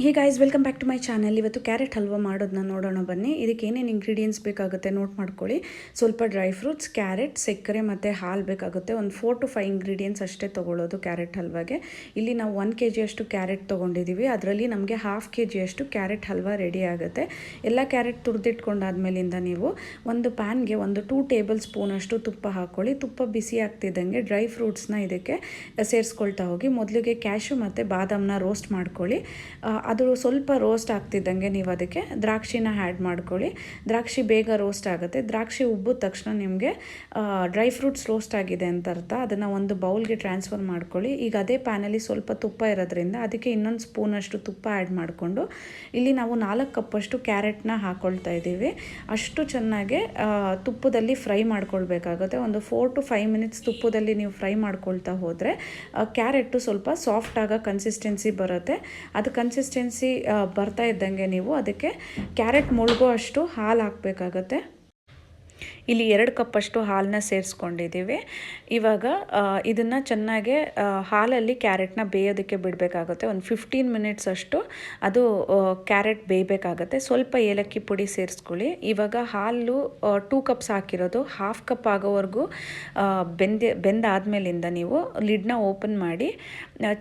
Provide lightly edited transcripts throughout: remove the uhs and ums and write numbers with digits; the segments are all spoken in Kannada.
Hey guys, welcome back to my channel. ಇವತ್ತು ಕ್ಯಾರೆಟ್ ಹಲ್ವಾ ಮಾಡೋದನ್ನ ನೋಡೋಣ ಬನ್ನಿ. ಇದಕ್ಕೆ ಏನೇನು ಇಂಗ್ರೀಡಿಯೆಂಟ್ಸ್ ಬೇಕಾಗುತ್ತೆ ನೋಟ್ ಮಾಡ್ಕೊಳ್ಳಿ. ಸ್ವಲ್ಪ ಡ್ರೈ ಫ್ರೂಟ್ಸ್, ಕ್ಯಾರೆಟ್, ಸಕ್ಕರೆ ಮತ್ತು ಹಾಲು ಬೇಕಾಗುತ್ತೆ. ಒಂದು 4 to 5 ಇಂಗ್ರೀಡಿಯೆಂಟ್ಸ್ ಅಷ್ಟೇ ತೊಗೊಳ್ಳೋದು ಕ್ಯಾರೆಟ್ ಹಲ್ವಾಗೆ. ಇಲ್ಲಿ ನಾವು 1 kg ಅಷ್ಟು ಕ್ಯಾರೆಟ್ ತೊಗೊಂಡಿದ್ದೀವಿ. ಅದರಲ್ಲಿ ನಮಗೆ 1/2 kg ಅಷ್ಟು ಕ್ಯಾರೆಟ್ ಹಲ್ವಾ ರೆಡಿ ಆಗುತ್ತೆ. ಎಲ್ಲ ಕ್ಯಾರೆಟ್ ತುರಿದಿಟ್ಕೊಂಡಾದ್ಮೇಲಿಂದ ನೀವು ಒಂದು ಪ್ಯಾನ್ಗೆ ಒಂದು 2 ಟೇಬಲ್ ಸ್ಪೂನ್ ಅಷ್ಟು ತುಪ್ಪ ಹಾಕ್ಕೊಳ್ಳಿ. ತುಪ್ಪ ಬಿಸಿ ಆಗ್ತಿದ್ದಂಗೆ ಡ್ರೈ ಫ್ರೂಟ್ಸ್ನ ಇದಕ್ಕೆ ಸೇರಿಸ್ಕೊಳ್ತಾ ಹೋಗಿ. ಮೊದಲಿಗೆ ಕ್ಯಾಶು ಮತ್ತು ಬಾದಾಮನ್ನ ರೋಸ್ಟ್ ಮಾಡ್ಕೊಳ್ಳಿ. ಅದು ಸ್ವಲ್ಪ ರೋಸ್ಟ್ ಆಗ್ತಿದ್ದಂಗೆ ನೀವು ಅದಕ್ಕೆ ದ್ರಾಕ್ಷಿನ ಆ್ಯಡ್ ಮಾಡ್ಕೊಳ್ಳಿ. ದ್ರಾಕ್ಷಿ ಬೇಗ ರೋಸ್ಟ್ ಆಗುತ್ತೆ. ದ್ರಾಕ್ಷಿ ಉಬ್ಬಿದ ತಕ್ಷಣ ನಿಮಗೆ ಡ್ರೈ ಫ್ರೂಟ್ಸ್ ರೋಸ್ಟ್ ಆಗಿದೆ ಅಂತ ಅರ್ಥ. ಅದನ್ನು ಒಂದು ಬೌಲ್ಗೆ ಟ್ರಾನ್ಸ್ಫರ್ ಮಾಡ್ಕೊಳ್ಳಿ. ಈಗ ಅದೇ ಪ್ಯಾನಲ್ಲಿ ಸ್ವಲ್ಪ ತುಪ್ಪ ಇರೋದ್ರಿಂದ ಅದಕ್ಕೆ ಇನ್ನೊಂದು ಸ್ಪೂನಷ್ಟು ತುಪ್ಪ ಆ್ಯಡ್ ಮಾಡಿಕೊಂಡು ಇಲ್ಲಿ ನಾವು 4 ಕಪ್ಪಷ್ಟು ಕ್ಯಾರೆಟ್ನ ಹಾಕ್ಕೊಳ್ತಾ ಇದ್ದೀವಿ. ಅಷ್ಟು ಚೆನ್ನಾಗಿ ತುಪ್ಪದಲ್ಲಿ ಫ್ರೈ ಮಾಡ್ಕೊಳ್ಬೇಕಾಗುತ್ತೆ. ಒಂದು 4 to 5 ಮಿನಿಟ್ಸ್ ತುಪ್ಪದಲ್ಲಿ ನೀವು ಫ್ರೈ ಮಾಡ್ಕೊಳ್ತಾ ಹೋದರೆ ಕ್ಯಾರೆಟು ಸ್ವಲ್ಪ ಸಾಫ್ಟ್ ಆಗೋ ಕನ್ಸಿಸ್ಟೆನ್ಸಿ ಬರುತ್ತೆ. ಅದು ಕನ್ಸಿಸ್ಟೆನ್ಸಿ ಬರ್ತಾ ಇದ್ದಂಗೆ ನೀವು ಅದಕ್ಕೆ ಕ್ಯಾರೆಟ್ ಮುಳುಗೋ ಅಷ್ಟು ಹಾಲು ಹಾಕಬೇಕಾಗತ್ತೆ. ಇಲ್ಲಿ 2 ಕಪ್ಪಷ್ಟು ಹಾಲನ್ನ ಸೇರಿಸ್ಕೊಂಡಿದ್ದೀವಿ. ಇವಾಗ ಇದನ್ನು ಚೆನ್ನಾಗಿ ಹಾಲಲ್ಲಿ ಕ್ಯಾರೆಟ್ನ ಬೇಯೋದಕ್ಕೆ ಬಿಡಬೇಕಾಗುತ್ತೆ. ಒಂದು 15 ಮಿನಿಟ್ಸ್ ಅಷ್ಟು ಅದು ಕ್ಯಾರೆಟ್ ಬೇಯಬೇಕಾಗತ್ತೆ. ಸ್ವಲ್ಪ ಏಲಕ್ಕಿ ಪುಡಿ ಸೇರಿಸ್ಕೊಳ್ಳಿ. ಇವಾಗ ಹಾಲು 2 ಕಪ್ಸ್ ಹಾಕಿರೋದು 1/2 ಕಪ್ ಆಗೋವರೆಗೂ ಬೆಂದಾದ್ಮೇಲಿಂದ ನೀವು ಲಿಡ್ನ ಓಪನ್ ಮಾಡಿ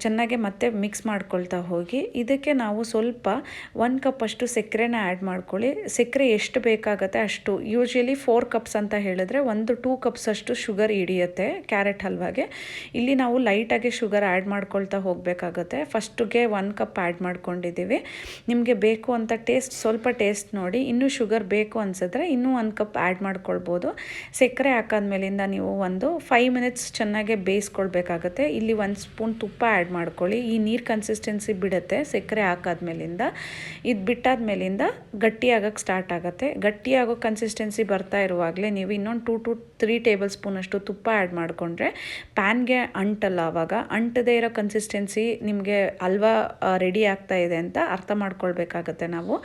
ಚೆನ್ನಾಗಿ ಮತ್ತೆ ಮಿಕ್ಸ್ ಮಾಡ್ಕೊಳ್ತಾ ಹೋಗಿ. ಇದಕ್ಕೆ ನಾವು ಸ್ವಲ್ಪ 1 ಕಪ್ ಅಷ್ಟು ಸಕ್ಕರೆನ ಆ್ಯಡ್ ಮಾಡ್ಕೊಳ್ಳಿ. ಸಕ್ಕರೆ ಎಷ್ಟು ಬೇಕಾಗುತ್ತೆ ಅಷ್ಟು. ಯೂಶ್ವಲಿ 4 ಕಪ್ಸ್ ಅಂತ ಹೇಳಿದ್ರೆ 2 ಕಪ್ಸ್ ಅಷ್ಟು ಶುಗರ್ ಹಿಡಿಯುತ್ತೆ ಕ್ಯಾರೆಟ್ ಹಲ್ವಾಗೆ. ಇಲ್ಲಿ ನಾವು ಲೈಟಾಗಿ ಶುಗರ್ ಆ್ಯಡ್ ಮಾಡ್ಕೊಳ್ತಾ ಹೋಗಬೇಕಾಗುತ್ತೆ. ಫಸ್ಟಿಗೆ 1 ಕಪ್ ಆ್ಯಡ್ ಮಾಡ್ಕೊಂಡಿದ್ದೀವಿ. ನಿಮಗೆ ಬೇಕು ಅಂತ ಸ್ವಲ್ಪ ಟೇಸ್ಟ್ ನೋಡಿ. ಇನ್ನೂ ಶುಗರ್ ಬೇಕು ಅನಿಸಿದ್ರೆ ಇನ್ನೂ 1 ಕಪ್ ಆ್ಯಡ್ ಮಾಡ್ಕೊಳ್ಬೋದು. ಸಕ್ಕರೆ ಹಾಕಾದ್ಮೇಲಿಂದ ನೀವು ಒಂದು 5 ಮಿನಿಟ್ಸ್ ಚೆನ್ನಾಗಿ ಬೇಯಿಸ್ಕೊಳ್ಬೇಕಾಗತ್ತೆ. ಇಲ್ಲಿ 1 ಸ್ಪೂನ್ ತುಪ್ಪ ಆ್ಯಡ್ ಮಾಡ್ಕೊಳ್ಳಿ. ಈ ನೀರು ಕನ್ಸಿಸ್ಟೆನ್ಸಿ ಬಿಡುತ್ತೆ ಸಕ್ಕರೆ ಹಾಕಾದ್ಮೇಲಿಂದ. ಇದು ಬಿಟ್ಟಾದ್ಮೇಲಿಂದ ಗಟ್ಟಿಯಾಗಕ್ಕೆ ಸ್ಟಾರ್ಟ್ ಆಗುತ್ತೆ. ಗಟ್ಟಿಯಾಗೋ ಕನ್ಸಿಸ್ಟೆನ್ಸಿ ಬರ್ತಾ ಇರುವಾಗಲೇ ನೀವು ಇನ್ನೊಂದು 2 to 3 ಟೇಬಲ್ ಸ್ಪೂನ್ ಅಷ್ಟು ತುಪ್ಪ ಆ್ಯಡ್ ಮಾಡಿಕೊಂಡ್ರೆ ಪ್ಯಾನ್ಗೆ ಅಂಟಲ್ಲ. ಆವಾಗ ಅಂಟದೇ ಇರೋ ಕನ್ಸಿಸ್ಟೆನ್ಸಿ ನಿಮಗೆ ಹಲ್ವಾ ರೆಡಿ ಆಗ್ತಾ ಇದೆ ಅಂತ ಅರ್ಥ ಮಾಡ್ಕೊಳ್ಬೇಕಾಗತ್ತೆ ನಾವು.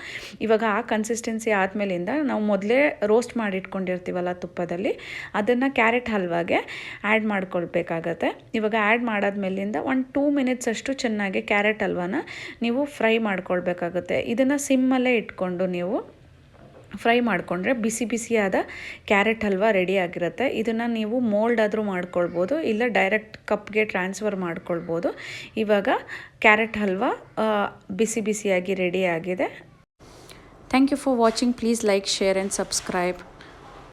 ಇವಾಗ ಆ ಕನ್ಸಿಸ್ಟೆನ್ಸಿ ಆದಮೇಲಿಂದ ನಾವು ಮೊದಲೇ ರೋಸ್ಟ್ ಮಾಡಿಟ್ಕೊಂಡಿರ್ತೀವಲ್ಲ ತುಪ್ಪದಲ್ಲಿ, ಅದನ್ನು ಕ್ಯಾರೆಟ್ ಹಲ್ವಾಗೆ ಆ್ಯಡ್ ಮಾಡ್ಕೊಳ್ಬೇಕಾಗತ್ತೆ. ಇವಾಗ ಆ್ಯಡ್ ಮಾಡಾದ್ಮೇಲಿಂದ ಒಂದು 2 ಮಿನಿಟ್ಸ್ ಅಷ್ಟು ಚೆನ್ನಾಗಿ ಕ್ಯಾರೆಟ್ ಹಲ್ವಾನ ನೀವು ಫ್ರೈ ಮಾಡ್ಕೊಳ್ಬೇಕಾಗುತ್ತೆ. ಇದನ್ನು ಸಿಮ್ಮಲ್ಲೇ ಇಟ್ಕೊಂಡು ನೀವು ಫ್ರೈ ಮಾಡಿಕೊಂಡ್ರೆ ಬಿಸಿ ಬಿಸಿಯಾದ ಕ್ಯಾರೆಟ್ ಹಲ್ವಾ ರೆಡಿ ಆಗಿರುತ್ತೆ. ಇದನ್ನು ನೀವು ಮೋಲ್ಡ್ ಆದರೂ ಮಾಡ್ಕೊಳ್ಬೋದು, ಇಲ್ಲ ಡೈರೆಕ್ಟ್ ಕಪ್ಗೆ ಟ್ರಾನ್ಸ್ಫರ್ ಮಾಡ್ಕೊಳ್ಬೋದು. ಇವಾಗ ಕ್ಯಾರೆಟ್ ಹಲ್ವಾ ಬಿಸಿ ಬಿಸಿಯಾಗಿ ರೆಡಿ ಆಗಿದೆ. Thank you for watching. Please like, share and subscribe.